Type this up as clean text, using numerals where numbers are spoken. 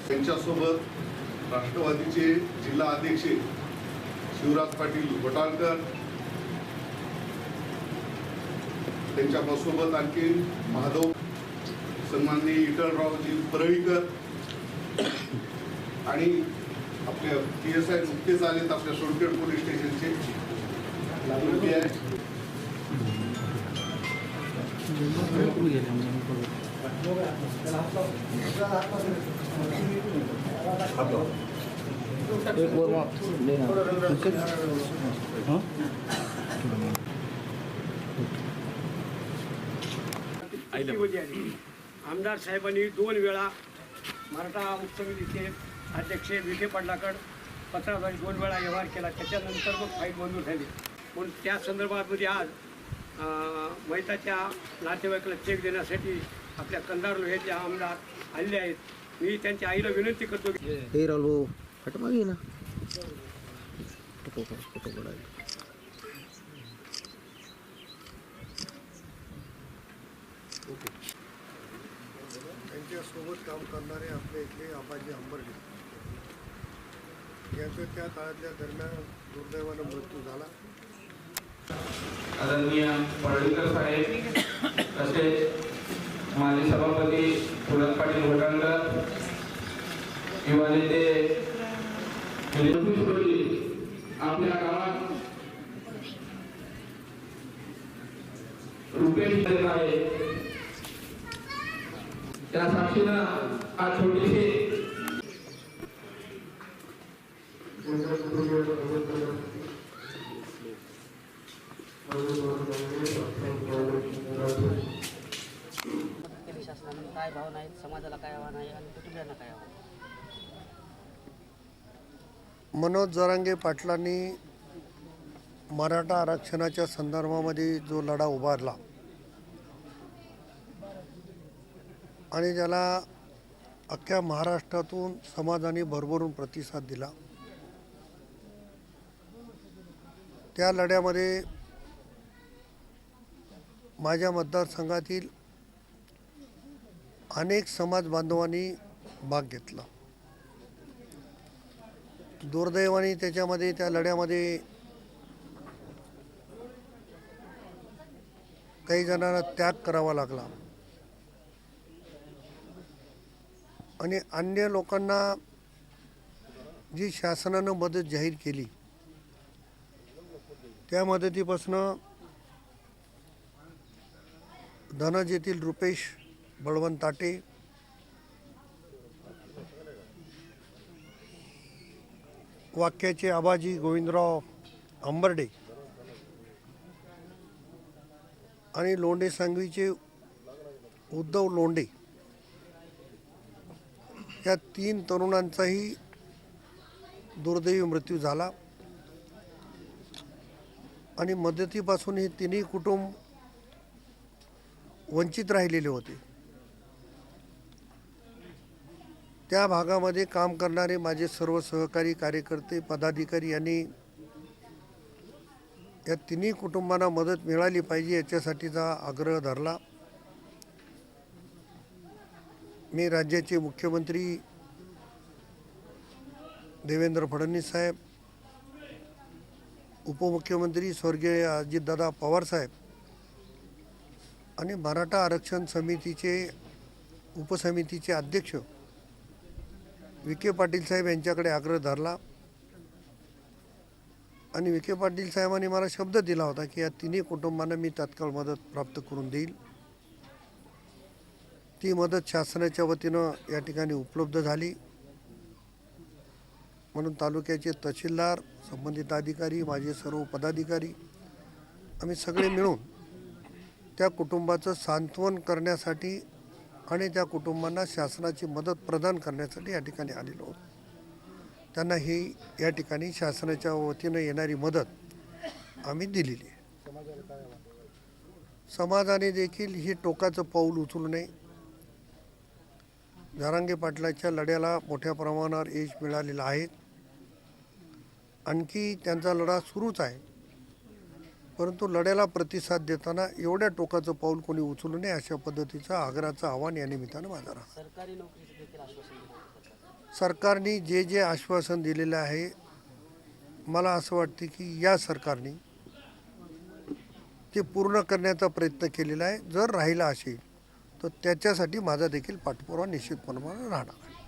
त्यांच्यासोबत राष्ट्रवादीचे जिल्हा अध्यक्ष शिवराज पाटील घोटाळकर, त्यांच्यासोबत आणखी महादेव सन्माननीय विठ्ठलरावजी परळीकर आणि आपल्या PSI नुकतेच आलेत आपल्या सोनखेड पोलीस स्टेशनचे आमदार साहेबांनी 2 वेळा मराठा उपसमितीचे अध्यक्ष विखे पाटलाकडे पत्राद्वारे 2 वेळा व्यवहार केला. त्याच्यानंतर मग फाईल मंजूर झाली. म्हणून त्या संदर्भामध्ये आज मैताच्या नातेवाईकाला चेक देण्यासाठी आपल्या कंधार लोह्याचे आमदार आलेले आहेत. मी त्यांच्या आईला विनंती करतो की त्यांच्यासोबत काम करणारे आपले इथले आबाजी अंबर्डे यांचं त्या काळातल्या दरम्यान दुर्दैवानं मृत्यू झाला. आदरणीय पडळकर साहेब तसेच माजी सभापती शिवराज पाटील घोटाळकर, युवा नेते आपल्या गावात रुपेश आहे त्या साक्षीनं आज छोटीशी शासनाने काय भावना आहेत, समाजाला काय आव्हान आहे आणि कुटुंबियांना काय आव्हान? मनोज जरांगे पाटलांनी मराठा आरक्षणाच्या संदर्भामध्ये जो लढा उभारला आणि ज्याला अख्ख्या महाराष्ट्रातून समाजाने भरभरून प्रतिसाद दिला, त्या लढ्यामध्ये माझ्या मतदारसंघातील अनेक समाज बांधवांनी भाग घेतला. दुर्दैवाने त्याच्यामध्ये त्या लढ्यामध्ये काही जणांना त्याग करावा लागला आणि अन्य लोकांना जी शासनानं मदत जाहीर केली त्या मदतीपासून धनज येथील रुपेश बळवंत ताटे, वाक्याचे आबाजी गोविंदराव अंबर्डे आणि लोंढे सांगवीचे उद्धव लोंढे या 3 तरुणांचाही दुर्दैवी मृत्यू झाला आणि मदतीपासून हे 3ही कुटुंब वंचित राहिलेले होते. त्या भागामध्ये काम करणारे माझे सर्व सहकारी, कार्यकर्ते, पदाधिकारी यांनी या 3ही कुटुंबांना मदत मिळाली पाहिजे याच्यासाठीचा आग्रह धरला. मी राज्याचे मुख्यमंत्री देवेंद्र फडणवीस साहेब, उपमुख्यमंत्री स्वर्गीय अजितदादा पवार साहेब आणि मराठा आरक्षण समितीचे उपसमितीचे अध्यक्ष विखे पाटील साहेब यांच्याकडे आग्रह धरला आणि विखे पाटील साहेबांनी मला शब्द दिला होता की या 3ही कुटुंबांना मी तात्काळ मदत प्राप्त करून देईल. ती मदत शासनाच्या वतीनं या ठिकाणी उपलब्ध झाली. म्हणून तालुक्याचे तहसीलदार, संबंधित अधिकारी, माझे सर्व पदाधिकारी आम्ही सगळे मिळून त्या कुटुंबाचं सांत्वन करण्यासाठी आणि त्या कुटुंबांना शासनाची मदत प्रदान करण्यासाठी या ठिकाणी आलेलो आहोत. त्यांना ही या ठिकाणी शासनाच्या वतीनं येणारी मदत आम्ही दिलेली आहे. समाजाने देखील ही टोकाचं पाऊल उचलू नये. जरांगे पाटलाच्या लढ्याला मोठ्या प्रमाणावर यश मिळालेलं आहे. आणखी त्यांचा लढा सुरूच आहे, परंतु लढ्याला प्रतिसाद देताना एवढ्या टोकाचं पाऊल कोणी उचलू नये अशा पद्धतीचं आग्रहाचं आव्हान या निमित्तानं माझं राहतं. सरकारी नोकरीचं देखील आश्वासन दिलं होतं. सरकारने जे जे आश्वासन दिलेलं आहे, मला असं वाटते की या सरकारने ते पूर्ण करण्याचा प्रयत्न केलेला आहे. जर राहिला असेल तर त्याच्यासाठी माझा देखील पाठपुरावा निश्चितपणे राहणार आहे.